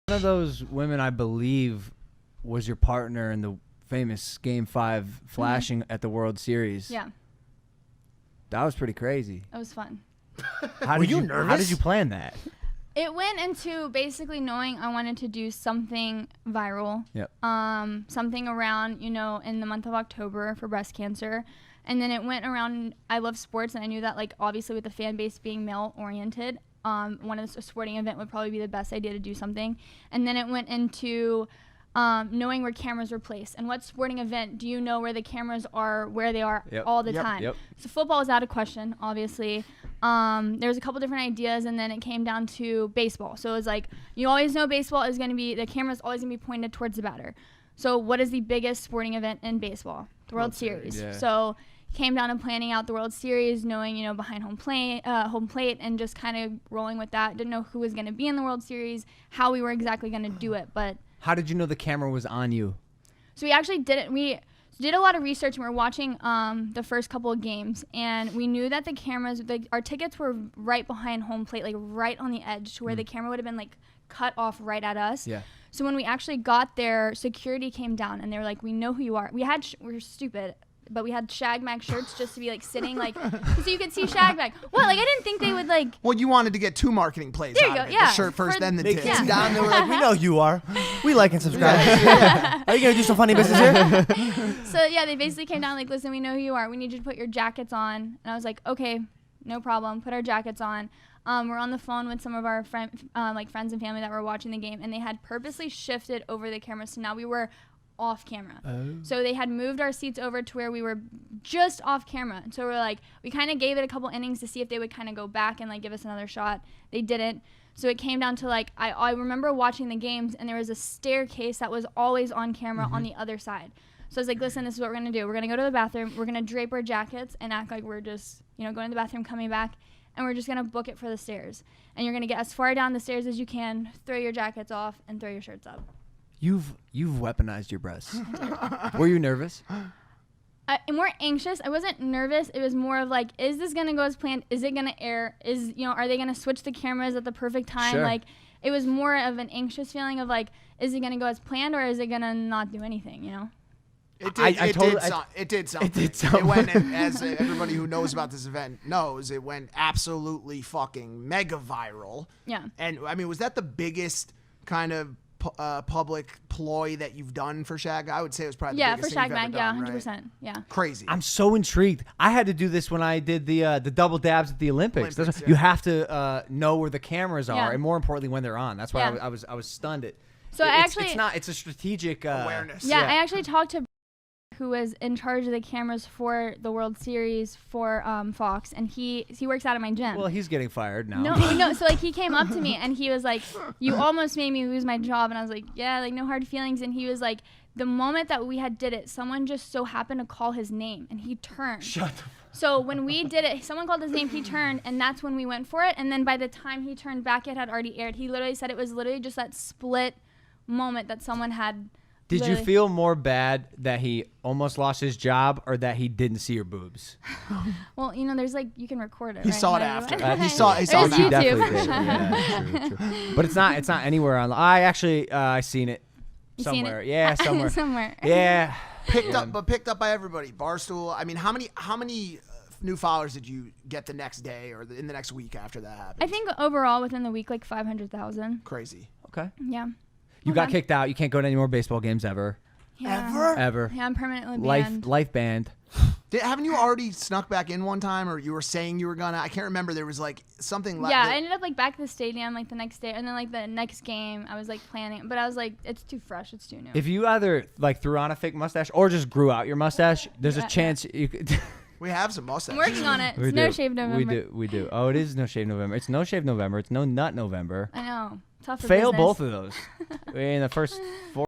One of those women, I believe, was your partner in the famous Game 5 flashing at the World Series. Yeah. That was pretty crazy. It was fun. Were you nervous? How did you plan that? It went into basically knowing I wanted to do something viral. Yep. Something around, in the month of October for breast cancer. And then it went around, I love sports, and I knew that, like, obviously with the fan base being male-oriented, one of the sporting event would probably be the best idea to do something. And then it went into knowing where cameras were placed. And what sporting event do you know where the cameras are, where they are all the time? Yep. So football is out of question, obviously. There was a couple different ideas, and then it came down to baseball. So it was like, you always know baseball is going to be, the camera's always going to be pointed towards the batter. So what is the biggest sporting event in baseball? The World Series. Yeah. So came down to planning out the World Series, knowing, behind home plate, and just kind of rolling with that. Didn't know who was going to be in the World Series, how we were exactly going to do it. But how did you know the camera was on you? So we actually did a lot of research, and we were watching the first couple of games, and we knew that the cameras, our tickets were right behind home plate, like right on the edge to where the camera would have been like cut off right at us. Yeah. So when we actually got there, security came down, and they were like, "We know who you are." We're stupid. But we had Shag Mag shirts just to be like sitting like so you could see Shag Mag. What? Like I didn't think they would like. Well, you wanted to get 2 marketing plays out of it. The shirt first, then the tits. Down, they were like, "We know who you are. We like and subscribe." Are you gonna do some funny business here? So yeah, they basically came down like, "Listen, we know who you are. We need you to put your jackets on." And I was like, "Okay, no problem. Put our jackets on." We're on the phone with some of our friends and family that were watching the game, and they had purposely shifted over the camera, so now we were off camera. So they had moved our seats over to where we were just off camera. And so we kind of gave it a couple innings to see if they would kind of go back and like give us another shot. They didn't. So it came down to like, I remember watching the games, and there was a staircase that was always on camera on the other side. So I was like, listen, this is what we're going to do. We're going to go to the bathroom. We're going to drape our jackets and act like we're just, going to the bathroom, coming back. And we're just going to book it for the stairs. And you're going to get as far down the stairs as you can, throw your jackets off, and throw your shirts up. You've weaponized your breasts. Were you nervous? More anxious. I wasn't nervous. It was more of like, is this gonna go as planned? Is it gonna air? Are they gonna switch the cameras at the perfect time? Sure. Like, it was more of an anxious feeling of like, is it gonna go as planned, or is it gonna not do anything? It did something. It went, as everybody who knows about this event knows, it went absolutely fucking mega viral. Yeah. And I mean, was that the biggest kind of public ploy that you've done for Shag? I would say it was probably the biggest thing you've ever done, 100%. Right? Yeah. Crazy. I'm so intrigued. I had to do this when I did the double dabs at the Olympics. You have to know where the cameras are, and more importantly, when they're on. That's why I was stunned. It's a strategic awareness. Yeah, I actually talked to who was in charge of the cameras for the World Series for Fox, and he works out of my gym. Well, he's getting fired now. No. So like he came up to me and he was like, "You almost made me lose my job," and I was like, "Yeah, like no hard feelings." And he was like, "The moment that we did it, someone just so happened to call his name, and he turned." Shut the. So when we did it, someone called his name, he turned, and that's when we went for it. And then by the time he turned back, it had already aired. He literally said it was literally just that split moment that someone had. Did you feel more bad that he almost lost his job, or that he didn't see your boobs? Well, there's like, you can record it. He saw it after. He saw it. YouTube. Definitely did. Yeah, true. But it's not anywhere on. I seen it somewhere. Seen it? Yeah, somewhere. Somewhere. Yeah. Picked up by everybody. Barstool. I mean, how many new followers did you get the next day or in the next week after that happened? I think overall within the week, like 500,000. Crazy. Okay. Yeah. You got kicked out. You can't go to any more baseball games ever. Yeah. Ever. Yeah, I'm permanently banned. Life banned. Haven't you already snuck back in one time, or you were saying you were gonna? I can't remember. There was like something like. Yeah, I ended up like back at the stadium like the next day, and then like the next game I was like planning, but I was like, it's too fresh, it's too new. If you either like threw on a fake mustache or just grew out your mustache, there's a chance you could. We have some mustaches. I'm working on it. It's No Shave November. We do. Oh, it is No Shave November. It's No Shave November. It's No Nut November. I know. Tough. Fail both of those in the first 4